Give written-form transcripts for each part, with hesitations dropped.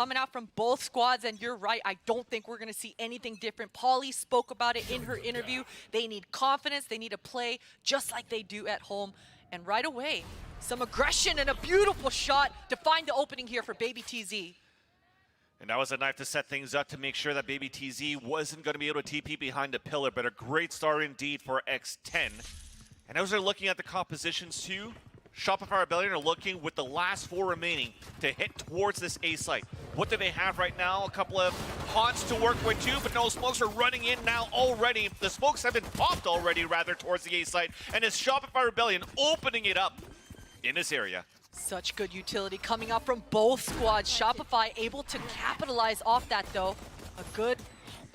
coming out from both squads, and you're right, I don't think we're going to see anything different. Pauly spoke about it in her interview. They need confidence, they need to play just like they do at home. And right away, some aggression and a beautiful shot to find the opening here for Baby TZ. And that was a knife to set things up to make sure that Baby TZ wasn't going to be able to TP behind the pillar, but a great start indeed for X10. And as we're looking at the compositions too, Shopify Rebellion are looking with the last 4 remaining to hit towards this A site. What do they have right now? A couple of haunts to work with too, but no, smokes are running in now already. The smokes have been popped already, rather, towards the A site, and it's Shopify Rebellion opening it up in this area. Such good utility coming out from both squads. Shopify able to capitalize off that though. A good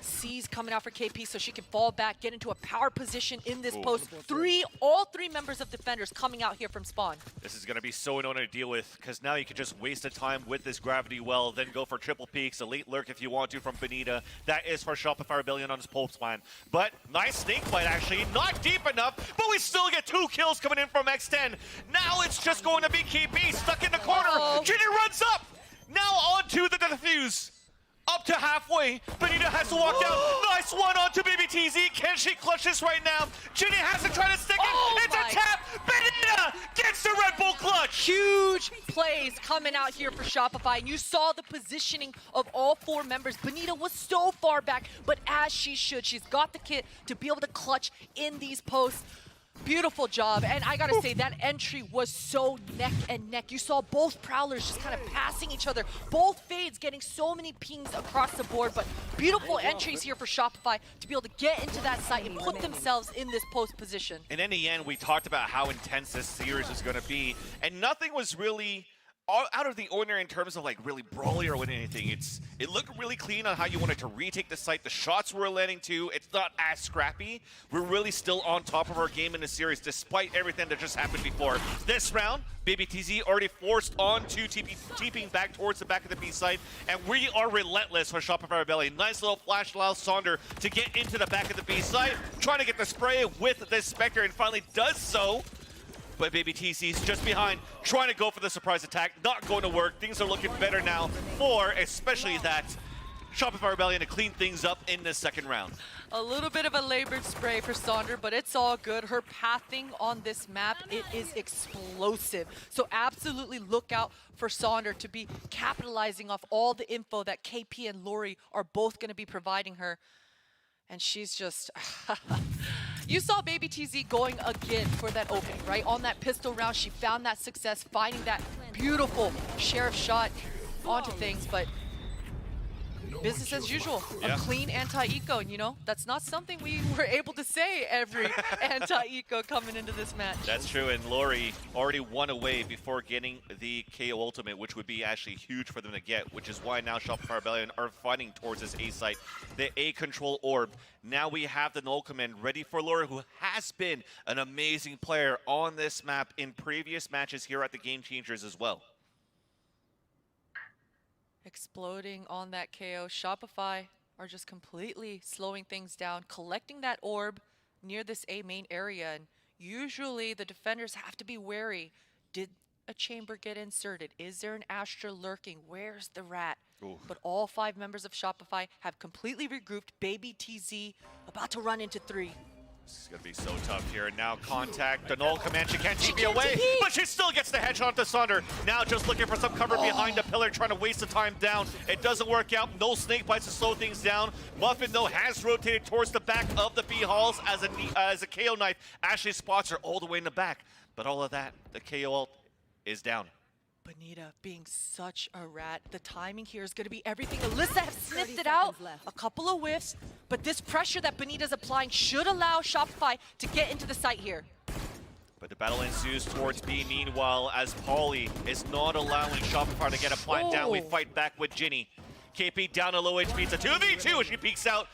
C's coming out for KP so she can fall back, get into a power position in this post. All three members of defenders coming out here from spawn. This is going to be so annoying to deal with, because now you can just waste the time with this gravity well, then go for triple peeks, a late lurk if you want to from Benita. That is for Shopify Rebellion on his pulse plan. But nice snake bite actually, not deep enough, but we still get 2 kills coming in from X10. Now it's just going to be KP stuck in the corner. Ginny runs up, now onto the defuse. Up to halfway, Benita has to walk down. Nice one onto Baby TZ. Can she clutch this right now? Ginny has to try to stick it. It's a tap. Benita gets the Red Bull clutch. Huge plays coming out here for Shopify. And you saw the positioning of all 4 members. Benita was so far back, but as she should. She's got the kit to be able to clutch in these posts. Beautiful job, and I gotta say that entry was so neck and neck. You saw both Prowlers just kind of passing each other, both fades getting so many pings across the board, but beautiful entries here for Shopify to be able to get into that site and put themselves in this post position. And in the end, we talked about how intense this series was gonna be, and nothing was really out of the ordinary in terms of like really brawly or anything. It looked really clean on how you wanted to retake the site. The shots we're landing to, it's not as scrappy. We're really still on top of our game in the series despite everything that just happened before. This round, Baby TZ already forced on to TPing back towards the back of the B site, and we are relentless for Shopify Rebellion. Nice little flash allows Sonder to get into the back of the B site, trying to get the spray with this Spectre, and finally does so. But Baby TC's just behind, trying to go for the surprise attack. Not going to work. Things are looking better now for especially that Shopify Rebellion to clean things up in the second round. A little bit of a labored spray for Sonder, but it's all good. Her pathing on this map, it is explosive. So absolutely look out for Sonder to be capitalizing off all the info that KP and Lori are both going to be providing her. And she's just... You saw Baby TZ going again for that opening, right? On that pistol round, she found that success, finding that beautiful sheriff shot onto things, but business as usual. A clean anti-eco, and you know, that's not something we were able to say every anti-eco coming into this match. That's true, and Lori already won away before getting the KO ultimate, which would be actually huge for them to get, which is why now Shopify Rebellion are fighting towards this A site, the A control orb. Now we have the null command ready for Lori, who has been an amazing player on this map in previous matches here at the Game Changers as well. Exploding on that KO. Shopify are just completely slowing things down, collecting that orb near this A main area. And usually the defenders have to be wary. Did a chamber get inserted? Is there an Astra lurking? Where's the rat? Ooh. But all 5 members of Shopify have completely regrouped. Baby TZ about to run into 3. This is going to be so tough here. And now contact, the null command, she can't TP away, but she still gets the headshot to Sonder. Now just looking for some cover behind the pillar, trying to waste the time down. It doesn't work out. No snake bites to slow things down. Muffin, though, has rotated towards the back of the B halls as a KO knife actually spots her all the way in the back. But all of that, the KO ult is down. Benita being such a rat. The timing here is going to be everything. Alyssa has sniffed it out. A couple of whiffs, but this pressure that Benita's applying should allow Shopify to get into the site here. But the battle ensues towards B. Meanwhile, as Pauly is not allowing Shopify to get a plant down, we fight back with Ginny. KP down to low HP. It's a 2v2 as she peeks out.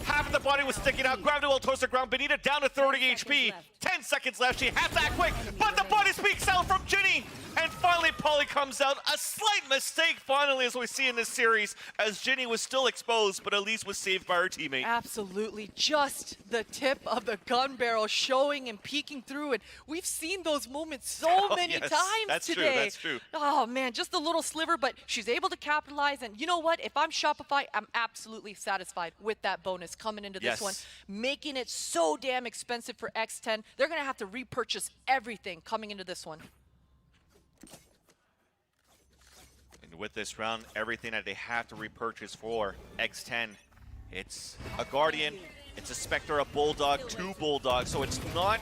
Half of the body was sticking out. Gravity well towards the ground. Benita down to 30 HP. 10 seconds left. She had that quick, but the body speaks out from Ginny. And finally, Polly comes out. A slight mistake, finally, as we see in this series, as Ginny was still exposed, but at least was saved by her teammate. Absolutely. Just the tip of the gun barrel showing and peeking through. And we've seen those moments so many times today. That's true. Oh, man, just a little sliver, but she's able to capitalize. And you know what? If I'm Shopify, I'm absolutely satisfied with that bonus coming into this one. Making it so damn expensive for X10. They're going to have to repurchase everything coming into this one. And with this round, everything that they have to repurchase for X10, it's a Guardian, it's a Spectre, a Bulldog, 2 Bulldogs, so it's not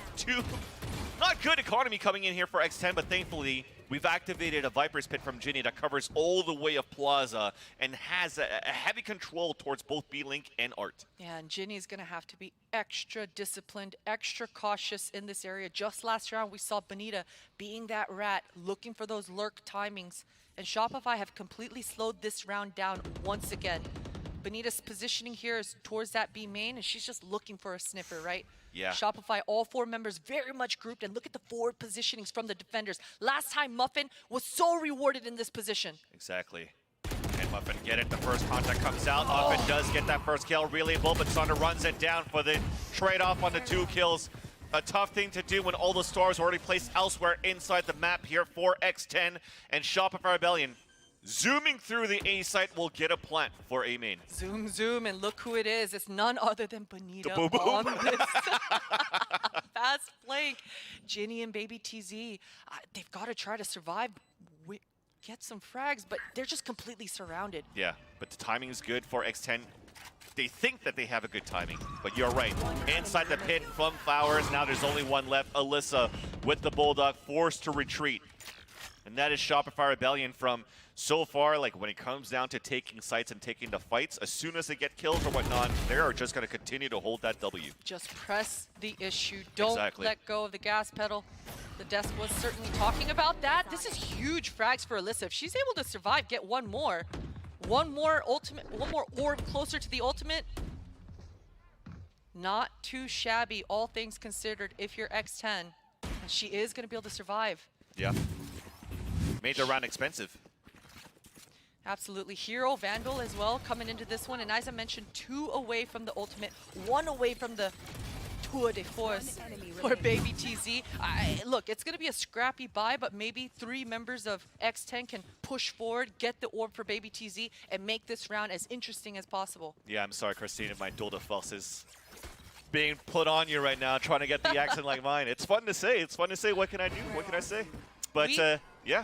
good economy coming in here for X10, but thankfully, we've activated a Viper's Pit from Ginny that covers all the way of Plaza and has a heavy control towards both B-Link and Art. Yeah, and Ginny's going to have to be extra disciplined, extra cautious in this area. Just last round, we saw Bonita being that rat, looking for those lurk timings. And Shopify have completely slowed this round down once again. Bonita's positioning here is towards that B main, and she's just looking for a sniffer, right? Yeah. Shopify, all 4 members very much grouped, and look at the forward positionings from the defenders. Last time, Muffin was so rewarded in this position. Exactly. And Muffin get it. The first contact comes out. Muffin does get that first kill. Really able, but Saunders runs it down for the trade-off on the 2 kills. A tough thing to do when all the stars are already placed elsewhere inside the map here for X10. And Shopify Rebellion zooming through the A site will get a plant for A main. Zoom, zoom, and look who it is. It's none other than Bonita Boom. on this fast flank. Ginny and Baby TZ, they've got to try to survive, get some frags, but they're just completely surrounded. Yeah, but the timing is good for X10. They think that they have a good timing, but you're right. Inside the pit from Flowers, now there's only one left. Alyssa with the Bulldog forced to retreat. And that is Shopify Rebellion from so far, like when it comes down to taking sites and taking the fights, as soon as they get kills or whatnot, they are just going to continue to hold that W. Just press the issue. Don't let go of the gas pedal. The desk was certainly talking about that. This is huge frags for Alyssa. If she's able to survive, get one more ultimate, one more orb closer to the ultimate. Not too shabby, all things considered, if you're X10. And she is going to be able to survive. Yeah. Made the round expensive. Absolutely. Hero, Vandal as well coming into this one. And as I mentioned, 2 away from the ultimate, 1 away from the tour de force for Baby TZ. Look, it's going to be a scrappy buy, but maybe 3 members of X10 can push forward, get the orb for Baby TZ, and make this round as interesting as possible. Yeah, I'm sorry, Christina. My dual defense is being put on you right now, trying to get the accent like mine. It's fun to say. It's fun to say. What can I do? What can I say? But, yeah.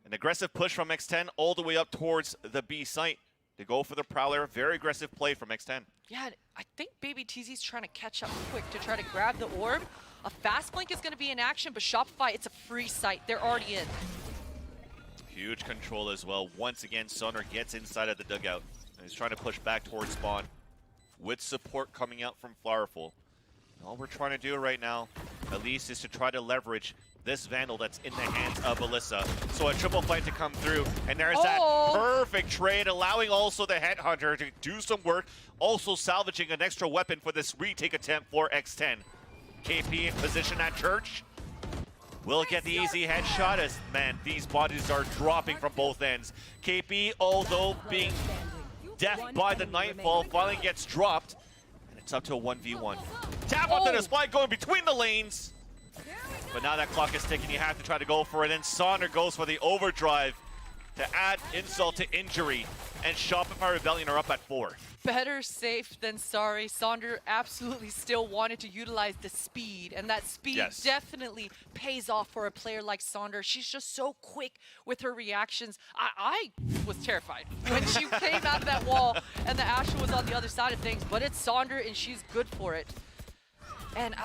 An aggressive push from X10 all the way up towards the B site. They go for the Prowler. Very aggressive play from X10. Yeah, I think Baby TZ's trying to catch up quick to try to grab the orb. A fast blink is going to be in action, but Shopify, it's a free site. They're already in. Huge control as well. Once again, Sonar gets inside of the dugout. And he's trying to push back towards spawn with support coming out from Flowerful. All we're trying to do right now, at least, is to try to leverage this Vandal that's in the hands of Alyssa. So a triple fight to come through, and there's that perfect trade, allowing also the Headhunter to do some work, also salvaging an extra weapon for this retake attempt for X10. KP in position at Church. Will get the easy headshot as, man, these bodies are dropping from both ends. KP, although being death by the Nightfall, finally gets dropped, and it's up to a 1v1. Tap onto the spike going between the lanes. But now that clock is ticking, you have to try to go for it. And Saunders goes for the overdrive to add insult to injury. And Shopify Rebellion are up at 4. Better safe than sorry. Saunders absolutely still wanted to utilize the speed. And that speed definitely pays off for a player like Saunders. She's just so quick with her reactions. I was terrified when she came out of that wall and the Asher was on the other side of things. But it's Saunders and she's good for it. And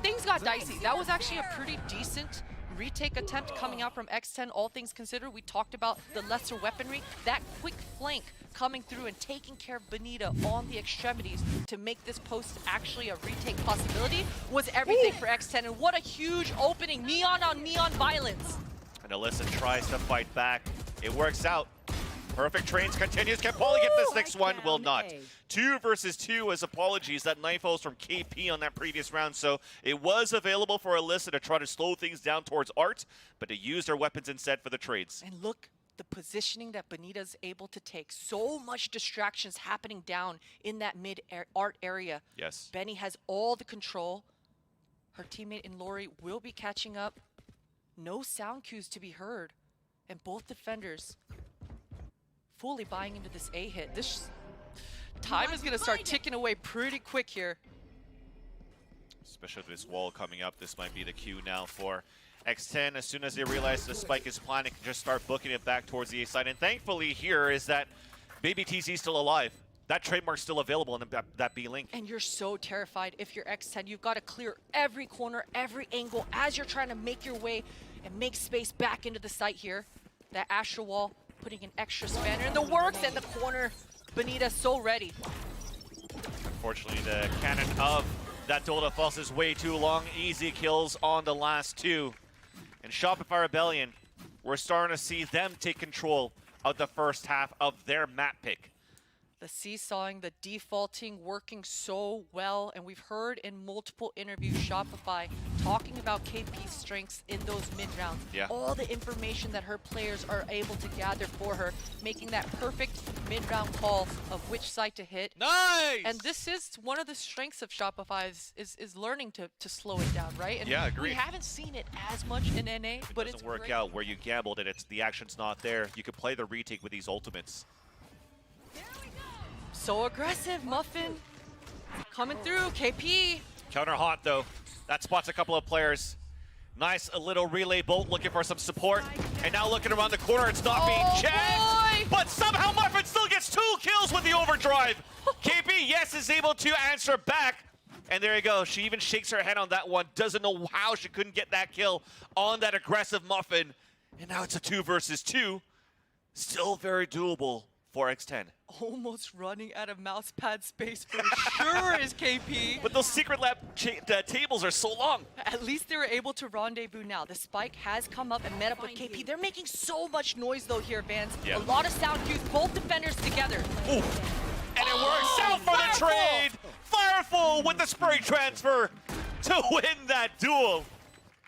things got dicey. That was actually a pretty decent retake attempt coming out from X10, all things considered. We talked about the lesser weaponry. That quick flank coming through and taking care of Bonita on the extremities to make this post actually a retake possibility was everything for X10. And what a huge opening. Neon on neon violence. And Alyssa tries to fight back. It works out. Perfect trains continues. Can Paulie get this next one? Will not. 2 versus 2 as apologies. That knife was from KP on that previous round, so it was available for Alyssa to try to slow things down towards Art, but to use her weapons instead for the trades. And look, the positioning that Benita's able to take. So much distractions happening down in that mid-art area. Yes. Benny has all the control. Her teammate in Lori will be catching up. No sound cues to be heard. And both defenders fully buying into this A hit. This time is going to start ticking away pretty quick here. Especially with this wall coming up, this might be the cue now for X10. As soon as they realize the spike is planted, can just start booking it back towards the A side. And thankfully here is that Baby TZ is still alive. That trademark's still available in that B link. And you're so terrified if you're X10. You've got to clear every corner, every angle as you're trying to make your way and make space back into the site here. That Astral Wall putting an extra spanner in the works, and the corner. Benita so ready. Unfortunately, the cannon of that Dota Falls is way too long. Easy kills on the last 2. And Shopify Rebellion, we're starting to see them take control of the first half of their map pick. The seesawing, the defaulting, working so well. And we've heard in multiple interviews Shopify talking about KP's strengths in those mid-rounds. Yeah. All the information that her players are able to gather for her, making that perfect mid-round call of which side to hit. Nice! And this is one of the strengths of Shopify is learning to slow it down, right? And yeah, agreed. We haven't seen it as much in NA, but it doesn't it's work great. out where you gambled and the action's not there. You could play the retake with these ultimates. So aggressive, Muffin. Coming through, KP. Counter hot though. That spots a couple of players. Nice, a little relay bolt looking for some support. And now looking around the corner, it's not being checked. But somehow Muffin still gets 2 kills with the overdrive. KP, yes, is able to answer back. And there you go. She even shakes her head on that one. Doesn't know how she couldn't get that kill on that aggressive Muffin. And now it's a 2 versus 2. Still very doable for X10. Almost running out of mouse pad space for sure is KP. But those secret lab tables are so long. At least they were able to rendezvous now. The spike has come up and met up with KP. They're making so much noise though here, Vance. Yeah. A lot of sound cues, both defenders together. Ooh. And it works out for the trade. Fireful with the spray transfer to win that duel.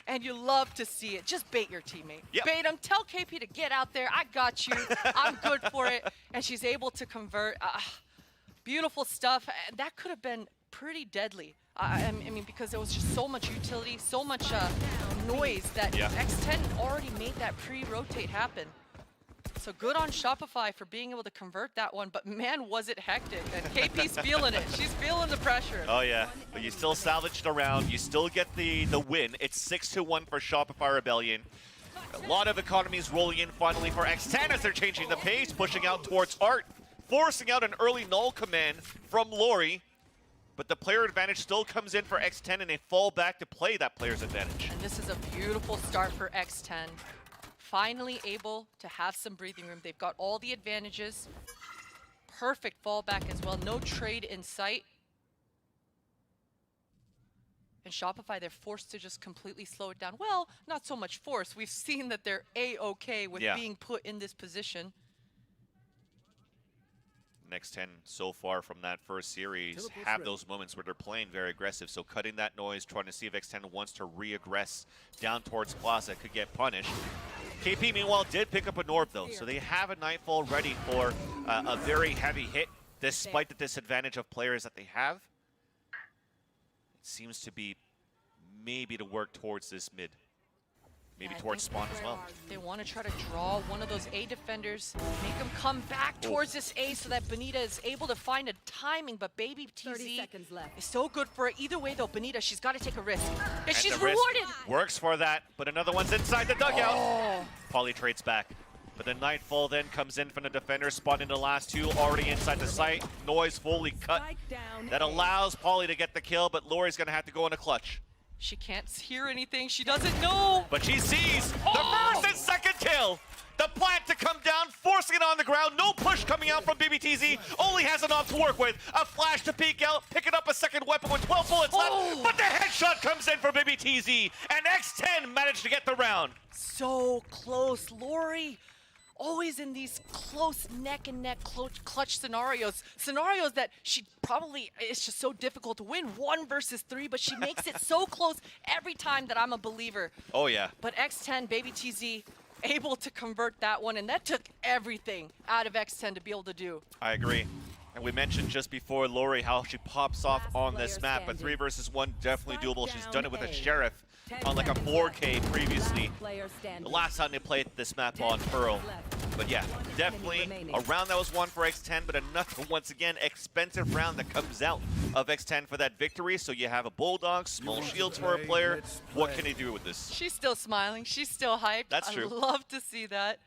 And you love to see it. Just bait your teammate. Yep. Bait him. Tell KP to get out there. I got you. I'm good for it. And she's able to convert. Beautiful stuff. That could have been pretty deadly. I mean, because there was just so much utility, so much noise that X10 already made that pre-rotate happen. So good on Shopify for being able to convert that one, but man, was it hectic. And KP's feeling it. She's feeling the pressure. Oh yeah, but you still salvaged a round. You still get the win. It's 6-1 for Shopify Rebellion. A lot of economies rolling in finally for X10 as they're changing the pace, pushing out towards Art, forcing out an early null command from Lori. But the player advantage still comes in for X10 and they fall back to play that player's advantage. And this is a beautiful start for X10. Finally able to have some breathing room. They've got all the advantages. Perfect fallback as well. No trade in sight. And Shopify, they're forced to just completely slow it down. Well, not so much force. We've seen that they're A-okay with being put in this position. Next 10 so far from that first series have those moments where they're playing very aggressive. So cutting that noise, trying to see if X10 wants to re-aggress down towards Plaza could get punished. KP, meanwhile, did pick up a Norb, though. So they have a Nightfall ready for a very heavy hit, despite the disadvantage of players that they have. It seems to be maybe to work towards this mid. Maybe towards spawn as well. They want to try to draw one of those A defenders, make them come back towards this A so that Benita is able to find a timing, but Baby TZ is so good for it. Either way though, Benita, she's got to take a risk. And she's rewarded! Works for that, but another one's inside the dugout. Paulie trades back. But the Nightfall then comes in from the defender, spotting the last 2 already inside the site. Noise fully cut. That allows Paulie to get the kill, but Lori's going to have to go in a clutch. She can't hear anything. She doesn't know. But she sees the first and second kill. The plant to come down, forcing it on the ground. No push coming out from BBTZ. Only has an op to work with. A flash to peek out, picking up a second weapon with 12 bullets left. But the headshot comes in for BBTZ. And X10 managed to get the round. So close. Lori always in these close neck and neck clutch scenarios that she probably, it's just so difficult to win 1 versus 3, but she makes it so close every time that I'm a believer. Oh yeah. But X10, Baby TZ, able to convert that one, and that took everything out of X10 to be able to do. I agree. And we mentioned just before Lori how she pops off on this map, but 3 versus 1 definitely doable. She's done it with a Sheriff on like a 4K previously. The last time they played this map on Pearl. But yeah, definitely a round that was won for X10, but another, once again, expensive round that comes out of X10 for that victory. So you have a Bulldog, small shields for a player. What can he do with this? She's still smiling. She's still hyped. That's true. I love to see that.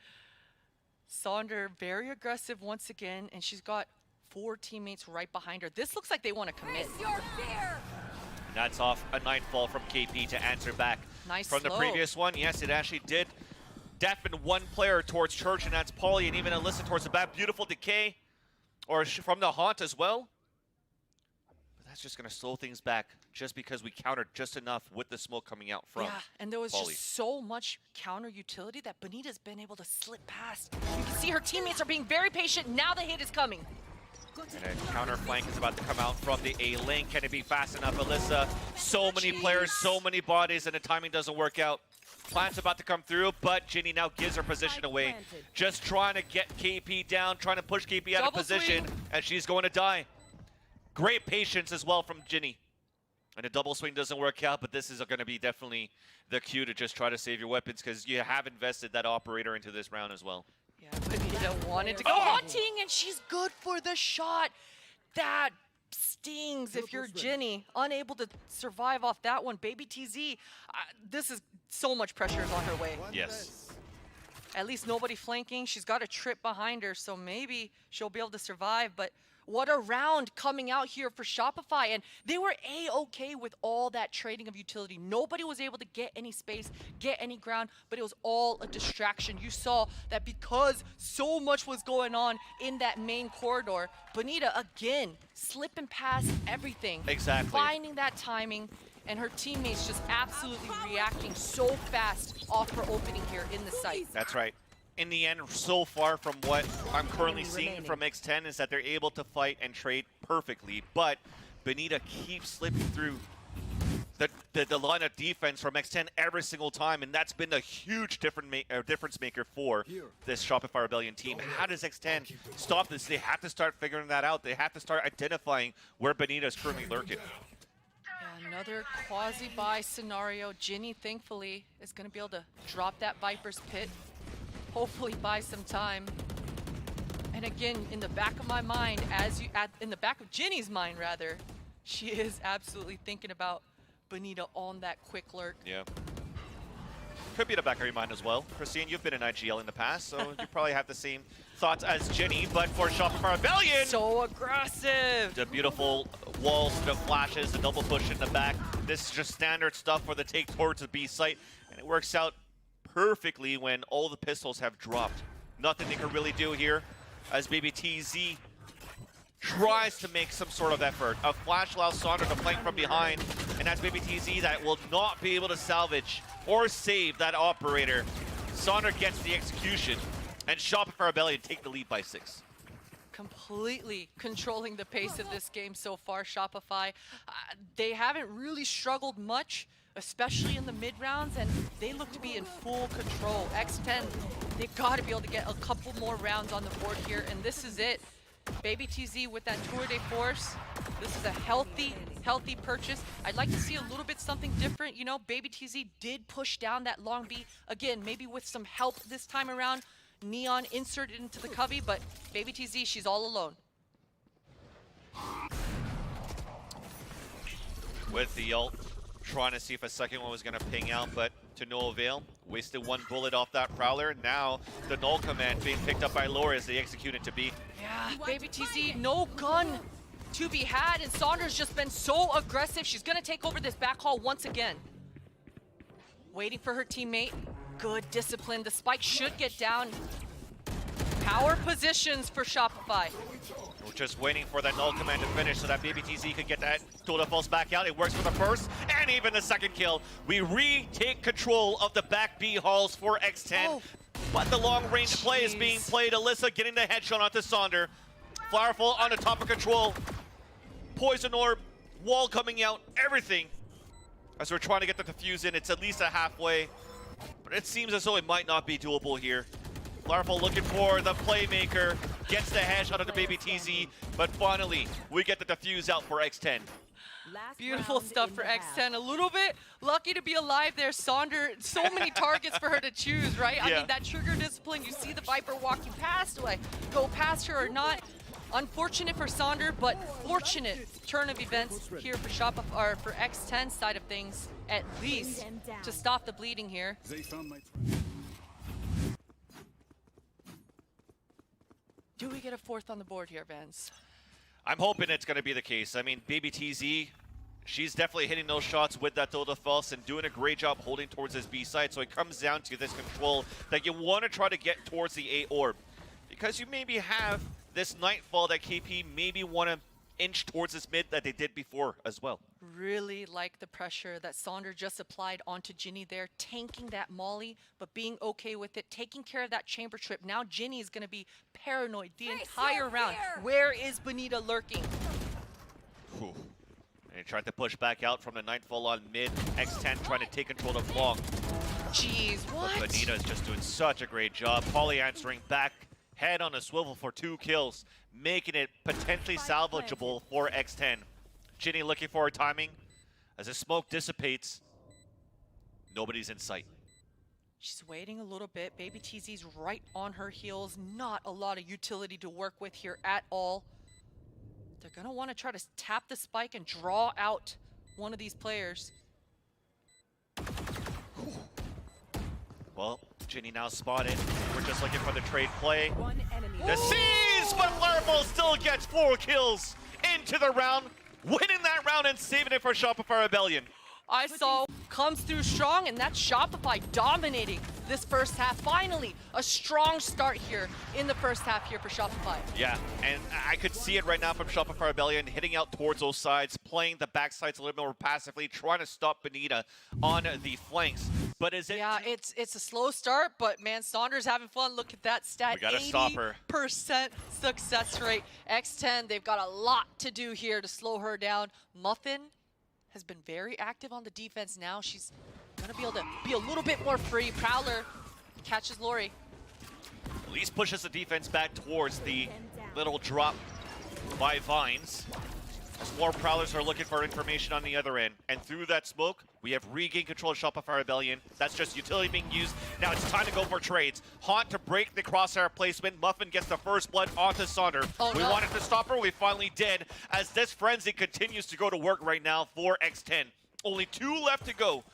Sonder very aggressive once again, and she's got 4 teammates right behind her. This looks like they want to commit. And that's off a Nightfall from KP to answer back. Nice from slow. The previous one. Yes, it actually did deafen 1 player towards Church, and that's Polly, and even Alyssa towards the back. Beautiful decay, or from the Haunt as well. But that's just going to slow things back just because we countered just enough with the smoke coming out from and there was Polly. just so much counter utility that Bonita's been able to slip past. You can see her teammates are being very patient. Now the hit is coming. And a counter flank is about to come out from the A lane. Can it be fast enough? Alyssa, so many players, so many bodies, and the timing doesn't work out. Plant's about to come through, but Ginny now gives her position away. Just trying to get KP down, trying to push KP out of position, and she's going to die. Great patience as well from Ginny. And a double swing doesn't work out, but this is going to be definitely the cue to just try to save your weapons because you have invested that operator into this round as well. Yeah, Bonita wanted to go hunting, and she's good for the shot. That stings if you're Ginny. Unable to survive off that one. Baby TZ, this is so much pressure is on her way. Yes. At least nobody flanking. She's got a trip behind her, so maybe she'll be able to survive. But what a round coming out here for Shopify. And they were A-okay with all that trading of utility. Nobody was able to get any space, get any ground, but it was all a distraction. You saw that because so much was going on in that main corridor, Bonita, again, slipping past everything. Exactly. Finding that timing, and her teammates just absolutely reacting so fast off her opening here in the site. That's right. In the end, so far from what I'm currently seeing from X10 is that they're able to fight and trade perfectly, but Bonita keeps slipping through the line of defense from X10 every single time, and that's been a huge difference maker for this Shopify Rebellion team. How does X10 stop this? They have to start figuring that out. They have to start identifying where Bonita is currently lurking. Yeah, another quasi-buy scenario. Ginny, thankfully, is going to be able to drop that Viper's Pit. Hopefully buy some time. And again, in the back of my mind, in the back of Ginny's mind rather, she is absolutely thinking about Bonita on that quick lurk. Yeah. Could be in the back of your mind as well. Christine, you've been in IGL in the past, so you probably have the same thoughts as Ginny, but for Shopify Rebellion! So aggressive! The beautiful walls, the flashes, the double push in the back. This is just standard stuff for the take towards the B site, and it works out perfectly when all the pistols have dropped. Nothing they can really do here as Baby TZ tries to make some sort of effort. A flash allows Sonder to flank from behind, and that's Baby TZ that will not be able to salvage or save that operator. Sonder gets the execution, and Shopify Rebellion take the lead by 6. Completely controlling the pace of this game so far, Shopify. They haven't really struggled much, especially in the mid rounds, and they look to be in full control. X10, they've got to be able to get a couple more rounds on the board here, and this is it. Baby TZ with that Tour de Force. This is a healthy purchase. I'd like to see a little bit something different. You know, Baby TZ did push down that long B. Again, maybe with some help this time around. Neon inserted into the covey, but Baby TZ, she's all alone. With the ult, trying to see if a second one was going to ping out, but to no avail. Wasted 1 bullet off that Prowler. Now the null command being picked up by Laura as they execute it to B. Yeah, Baby TZ, no gun to be had, and Sonder's just been so aggressive. She's going to take over this back hall once again. Waiting for her teammate. Good discipline. The spike should get down. Power positions for Shopify. We're just waiting for that null command to finish so that Baby TZ could get that tool to falls back out. It works for the first and even the second kill. We retake control of the back B halls for X10. but the long-range play is being played. Alyssa getting the headshot onto Sonder. Flowerful on the top of control. Poison orb, wall coming out, everything. As we're trying to get the defuse in, it's at least a halfway. But it seems as though it might not be doable here. Flowerful looking for the playmaker. Gets the headshot onto Baby TZ. But finally, we get the defuse out for X10. Beautiful stuff for X10. A little bit lucky to be alive there. Sonder, so many targets for her to choose, right? Yeah. I mean, that trigger discipline, you see the Viper walking past. Do I go past her or not? Unfortunate for Sonder, but fortunate turn of events here for Shopify, or for X10 side of things, at least, to stop the bleeding here. Do we get a fourth on the board here, Vance? I'm hoping it's going to be the case. I mean, Baby TZ, she's definitely hitting those shots with that Dota False and doing a great job holding towards this B side. So it comes down to this control that you want to try to get towards the A orb. Because you maybe have this Nightfall that KP maybe want to inch towards this mid that they did before as well. Really like the pressure that Sonder just applied onto Ginny there, tanking that Molly, but being okay with it, taking care of that chamber trip. Now Ginny is going to be paranoid the entire round. Where is Benita lurking? Whew. And he tried to push back out from the Nightfall on mid. X10 trying to take control of long. Jeez, what? But Benita is just doing such a great job. Polly answering back. Head on a swivel for 2 kills, making it potentially salvageable for X10. Ginny looking for her timing. As the smoke dissipates, nobody's in sight. She's waiting a little bit. Baby TZ's right on her heels. Not a lot of utility to work with here at all. They're going to want to try to tap the spike and draw out one of these players. Well, Ginny now spotted. We're just looking for the trade play. The Whoa! seize, but Flowerful still gets 4 kills into the round, winning that round and saving it for Shopify Rebellion. I saw comes through strong, and that's Shopify dominating this first half. Finally, a strong start here in the first half here for Shopify. Yeah, and I could see it right now from Shopify Rebellion, hitting out towards those sides, playing the back sides a little more passively, trying to stop Benita on the flanks. But is it? Yeah, it's a slow start, but man, Saunders having fun. Look at that stat. We gotta stop her. 80% success rate. X10, they've got a lot to do here to slow her down. Muffin has been very active on the defense now. She's gonna be able to be a little bit more free. Prowler catches Lori. At least pushes the defense back towards the little drop by Vines. As more Prowlers are looking for information on the other end. And through that smoke, we have regained control of Shopify Rebellion. That's just utility being used. Now it's time to go for trades. Haunt to break the crosshair placement. Muffin gets the first blood onto Sonder. We wanted to stop her. We finally did. As this frenzy continues to go to work right now for X10. Only 2 left to go.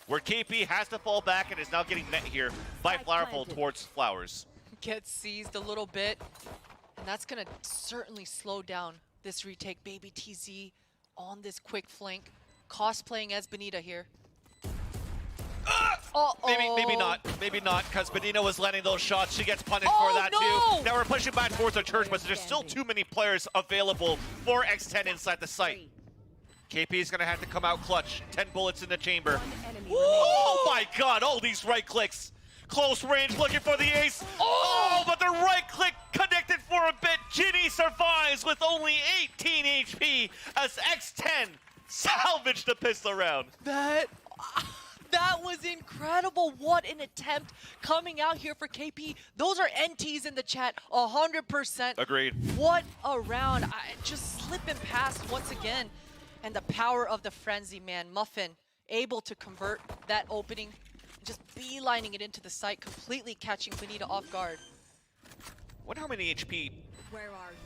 Where KP has to fall back and is now getting met here by Flowerful towards Flowers. Gets seized a little bit. And that's gonna certainly slow down this retake. Baby TZ on this quick flank. Cosplaying as Benita here. Maybe not, because Benita was letting those shots. She gets punished for that too. Now we're pushing back towards the church, but there's still too many players available for X10 inside the site. KP is gonna have to come out clutch. 10 bullets in the chamber. Oh my god, all these right clicks. Close range, looking for the ace. Oh, but the right click connected for a bit. Ginny survives with only 18 HP as X10 salvaged the pistol round. That was incredible. What an attempt coming out here for KP. Those are NTs in the chat, 100%. Agreed. What a round. Just slipping past once again. And the power of the frenzy, man. Muffin able to convert that opening, just beelining it into the site, completely catching Benita off guard. Wonder how many HP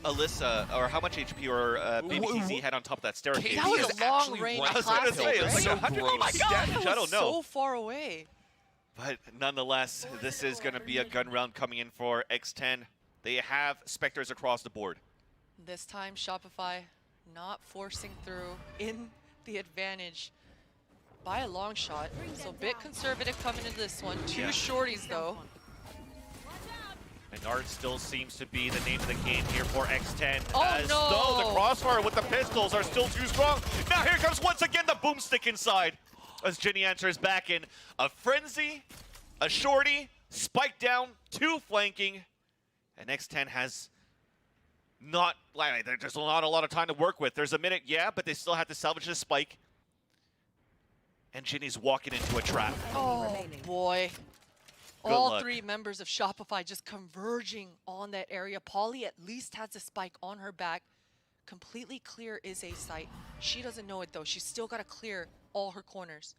Alyssa, or how much HP or Baby TZ had on top of that staircase. That was a long range. I was going to say, it was like right? 100. Oh my god, That I don't was know. so far away. But nonetheless, this is going to be a gun round coming in for X10. They have Spectres across the board. This time, Shopify not forcing through in the advantage by a long shot. So a bit conservative coming into this one. 2 shorties though. And Art still seems to be the name of the game here for X10. Oh as no! though the crossfire with the pistols are still too strong. Now here comes once again the boomstick inside. As Ginny answers back in a frenzy, a shorty, Spike down, 2 flanking, and X10 has not, like, there's not a lot of time to work with. There's a minute, yeah, but they still have to salvage the spike. And Ginny's walking into a trap. Oh boy. Good All luck. 3 members of Shopify just converging on that area. Polly at least has a spike on her back. Completely clear is a site. She doesn't know it though. She's still got to clear all her corners.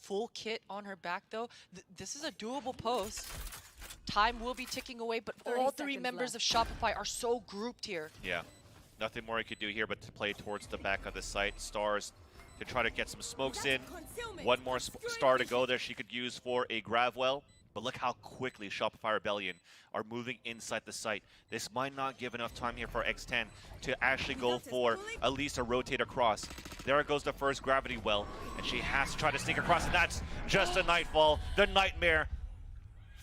Full kit on her back though. This is a doable post. Time will be ticking away, but all 3 members of Shopify are so grouped here. Yeah, nothing more he could do here but to play towards the back of the site. Stars to try to get some smokes in. One more star to go there she could use for a grab well. But look how quickly Shopify Rebellion are moving inside the site. This might not give enough time here for X10 to actually go for at least a rotate across. There goes the first gravity well, and she has to try to sneak across, and that's just a Nightfall, the nightmare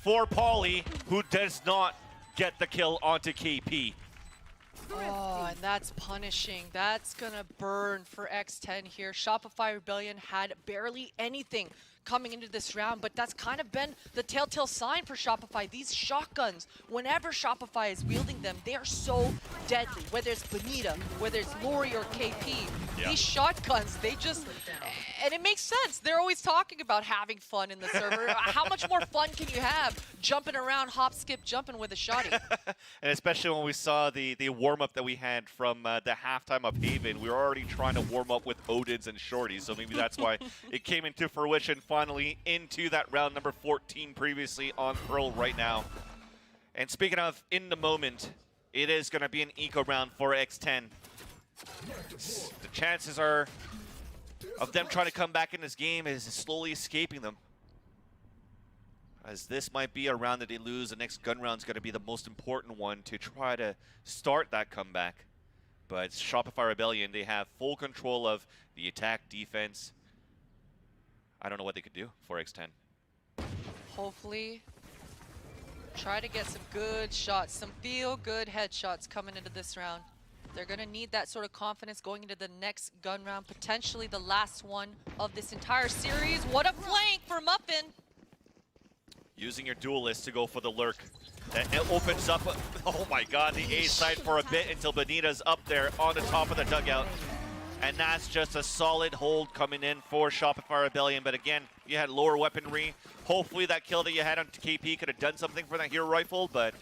for Polly, who does not get the kill onto KP. Oh, and that's punishing. That's gonna burn for X10 here. Shopify Rebellion had barely anything coming into this round, but that's kind of been the telltale sign for Shopify. These shotguns, whenever Shopify is wielding them, they are so deadly. Whether it's Bonita, whether it's Lori or KP, these shotguns, they just, and it makes sense. They're always talking about having fun in the server. How much more fun can you have jumping around, hop, skip, jumping with a shotty? And especially when we saw the warm-up that we had from the halftime of Haven, we were already trying to warm up with Odins and Shorties, so maybe that's why it came into fruition finally into that round number 14 previously on Pearl right now. And speaking of in the moment, it is going to be an eco round for X10. The chances are of them trying to come back in this game is slowly escaping them. As this might be a round that they lose, the next gun round is going to be the most important one to try to start that comeback. But Shopify Rebellion, they have full control of the attack, defense. I don't know what they could do for X10. Hopefully, try to get some good shots, some feel-good headshots coming into this round. They're going to need that sort of confidence going into the next gun round, potentially the last one of this entire series. What a flank for Muffin! Using your duelist to go for the lurk. That it opens up, oh my god, the A side for a bit until Bonita's up there on the top of the dugout. And that's just a solid hold coming in for Shopify Rebellion. But again, you had lower weaponry. Hopefully that kill that you had on KP could have done something for that hero rifle, but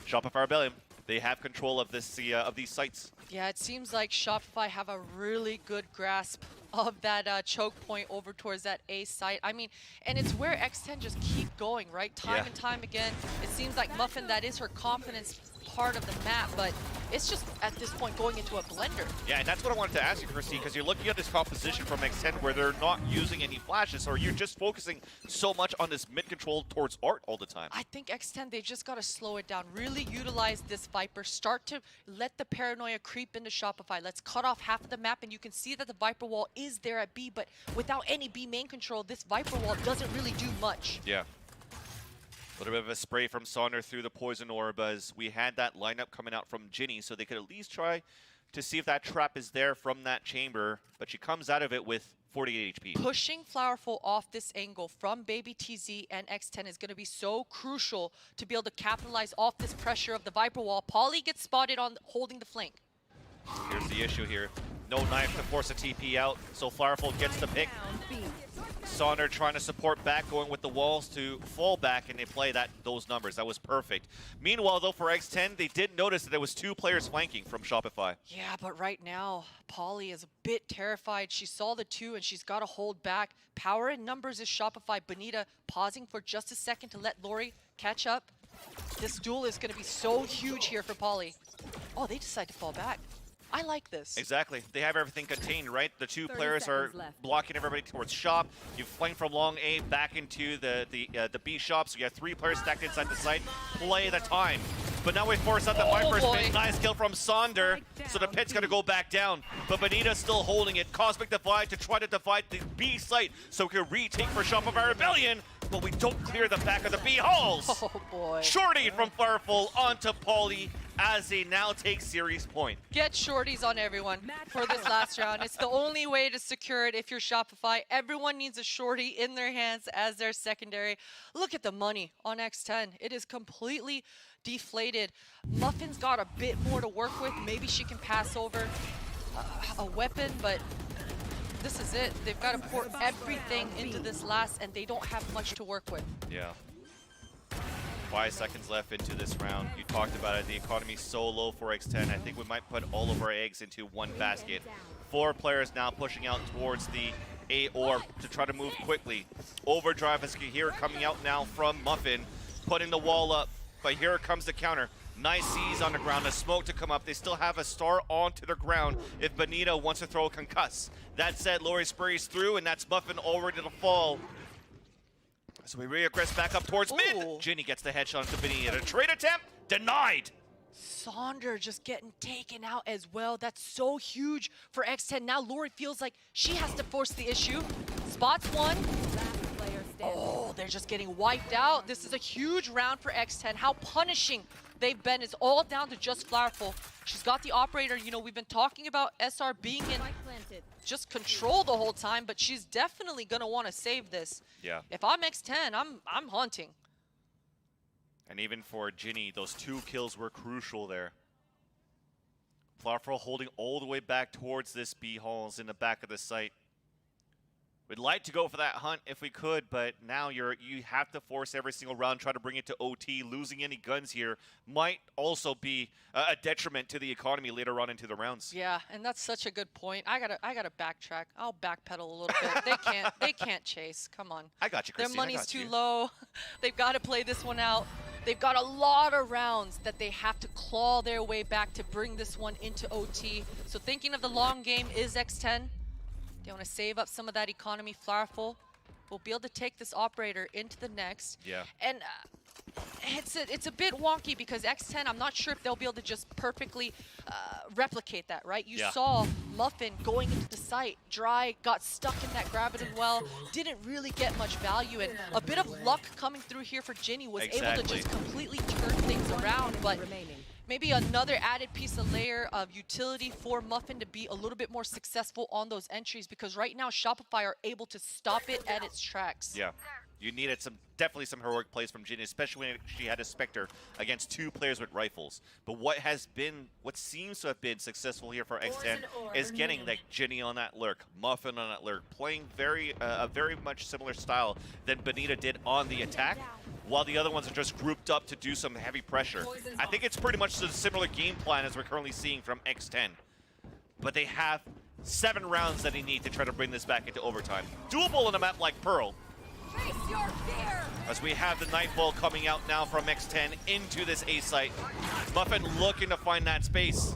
Shopify Rebellion, they have control of this of these sites. Yeah, it seems like Shopify have a really good grasp of that choke point over towards that A site. I mean, and it's where X10 just keep going, right? Time and time again. It seems like Muffin, that is her confidence part of the map, but it's just at this point going into a blender. Yeah, and that's what I wanted to ask you, Christy, because you're looking at this composition from X10 where they're not using any flashes, or you're just focusing so much on this mid control towards art all the time. I think X10, they just got to slow it down, really utilize this Viper, start to let the paranoia creep into Shopify. Let's cut off half of the map, and you can see that the Viper wall is there at B, but without any B main control, this Viper wall doesn't really do much. Yeah. A little bit of a spray from Sonder through the poison orb as we had that lineup coming out from Ginny, so they could at least try to see if that trap is there from that chamber, but she comes out of it with 48 HP. Pushing Flowerful off this angle from Baby TZ and X10 is going to be so crucial to be able to capitalize off this pressure of the Viper wall. Polly gets spotted on holding the flank. Here's the issue here. No knife to force a TP out, so Flowerful gets the pick. Sonder trying to support back, going with the walls to fall back, and they play those numbers. That was perfect. Meanwhile, though, for X10, they did notice that there was 2 players flanking from Shopify. Yeah, but right now, Polly is a bit terrified. She saw the 2, and she's got to hold back. Power in numbers is Shopify. Bonita pausing for just a second to let Lori catch up. This duel is going to be so huge here for Polly. Oh, they decide to fall back. I like this. Exactly. They have everything contained, right? The 2 players are blocking everybody towards shop. You flank from long A back into the B shop, so you have 3 players stacked inside the site. Play the time. But now we force out the Viper's pit. Nice kill from Sonder, so the pit's going to go back down. But Bonita's still holding it. Cosmic Divide to try to divide the B site so we can retake for Shopify Rebellion. But we don't clear the back of the B halls. Oh boy. Shorty from Fireful onto Polly. as they now take series point. Get shorties on everyone for this last round. It's the only way to secure it if you're Shopify. Everyone needs a shorty in their hands as their secondary. Look at the money on X10. It is completely deflated. Muffin's got a bit more to work with. Maybe she can pass over a weapon, but this is it. They've got to pour everything into this last, and they don't have much to work with. Yeah. 5 seconds left into this round. You talked about it. The economy's so low for X10. I think we might put all of our eggs into one basket. 4 players now pushing out towards the A orb to try to move quickly. Overdrive as you hear coming out now from Muffin, putting the wall up. But here comes the counter. Nice C's on the ground, a smoke to come up. They still have a star onto the ground if Benita wants to throw a concuss. That said, Lori sprays through, and that's Muffin already to fall. So we regress back up towards mid. Ginny gets the headshot to Benita. A trade attempt, denied. Sonder just getting taken out as well. That's so huge for X10. Now Lori feels like she has to force the issue. Spots one. Oh, they're just getting wiped out. This is a huge round for X10. How punishing they've been is all down to just Flowerful. She's got the operator. You know, we've been talking about SR being in just control the whole time, but she's definitely going to want to save this. Yeah. If I'm X10, I'm hunting. And even for Ginny, those 2 kills were crucial there. Flowerful holding all the way back towards this B halls in the back of the site. We'd like to go for that hunt if we could, but now you have to force every single round, try to bring it to OT. Losing any guns here might also be a detriment to the economy later on into the rounds. Yeah, and that's such a good point. I gotta backtrack. I'll backpedal a little bit. They can't chase. Come on. I got you, Christine. Their money's too low. They've got to play this one out. They've got a lot of rounds that they have to claw their way back to bring this one into OT. So thinking of the long game is X10. They want to save up some of that economy. Flowerful will be able to take this operator into the next. Yeah. And it's a bit wonky because X10, I'm not sure if they'll be able to just perfectly replicate that, right? You saw Muffin going into the site, dry, got stuck in that gravity well, didn't really get much value, and a bit of luck coming through here for Ginny was able to just completely turn things around, but maybe another added piece of layer of utility for Muffin to be a little bit more successful on those entries, because right now Shopify are able to stop it at its tracks. Yeah. You needed definitely some heroic plays from Ginny, especially when she had a Spectre against 2 players with rifles. But what seems to have been successful here for X10 is getting like Ginny on that lurk, Muffin on that lurk, playing a very much similar style than Benita did on the attack, while the other ones are just grouped up to do some heavy pressure. I think it's pretty much a similar game plan as we're currently seeing from X10. But they have 7 rounds that they need to try to bring this back into overtime. Doable on a map like Pearl. As we have the Nightfall coming out now from X10 into this A site. Muffin looking to find that space.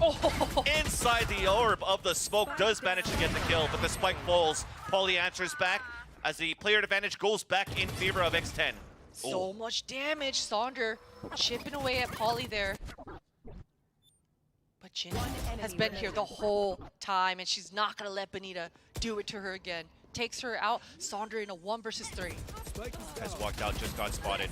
Inside the orb of the smoke, does manage to get the kill, but the spike falls. Pauly answers back as the player advantage goes back in favor of X10. So much damage. Sonder chipping away at Pauly there. But Ginny has been here the whole time, and she's not going to let Benita do it to her again. Takes her out. Sonder in a 1 versus 3. Has walked out, just got spotted.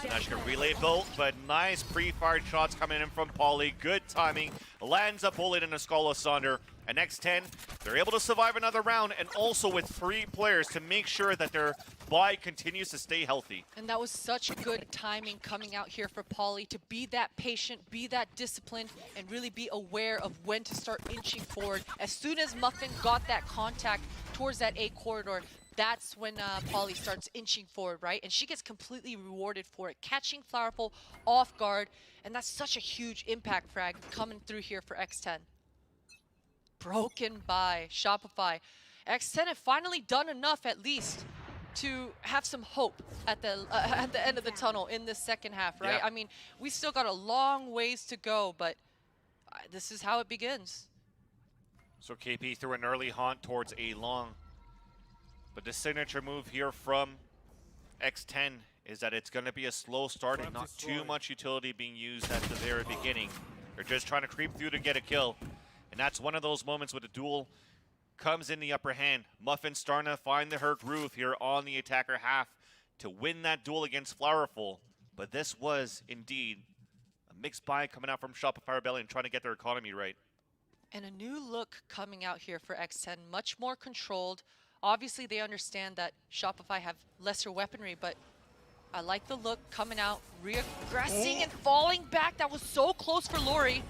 So now she can relay bolt, but nice pre-fired shots coming in from Pauly. Good timing. Lands a bullet in the skull of Sonder. And X10, they're able to survive another round, and also with 3 players to make sure that their buy continues to stay healthy. And that was such good timing coming out here for Pauly to be that patient, be that disciplined, and really be aware of when to start inching forward. As soon as Muffin got that contact towards that A corridor, that's when Pauly starts inching forward, right? And she gets completely rewarded for it, catching Flowerful off guard. And that's such a huge impact frag coming through here for X10. Broken by Shopify. X10 have finally done enough, at least, to have some hope at the end of the tunnel in this second half, right? Yeah. I mean, we still got a long ways to go, but this is how it begins. So KP threw an early haunt towards A long. But the signature move here from X10 is that it's going to be a slow start and not too much utility being used at the very beginning. They're just trying to creep through to get a kill. And that's one of those moments where the duel comes in the upper hand. Muffin starting to find her groove here on the attacker half to win that duel against Flowerful. But this was indeed a mixed buy coming out from Shopify Rebellion, trying to get their economy right. And a new look coming out here for X10, much more controlled. Obviously, they understand that Shopify have lesser weaponry, but I like the look coming out, regressing and falling back. That was so close for Lori.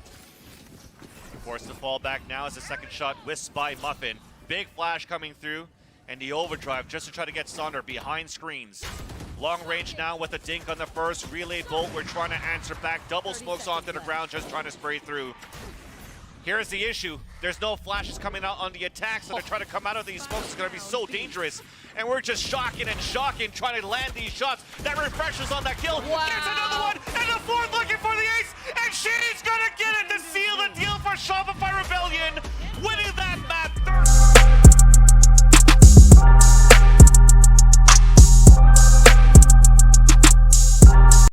Forced to fall back now as the second shot whisked by Muffin. Big flash coming through, and the overdrive just to try to get Sonder behind screens. Long range now with a dink on the first. Relay bolt, we're trying to answer back. Double smokes onto the ground, just trying to spray through. Here's the issue. There's no flashes coming out on the attack, so to try to come out of these smokes is going to be so dangerous. And we're just shocking and shocking, trying to land these shots. That refreshes on that kill. Wow. Gets another one, and the fourth looking for the ace, and she's going to get it to seal the deal for Shopify Rebellion.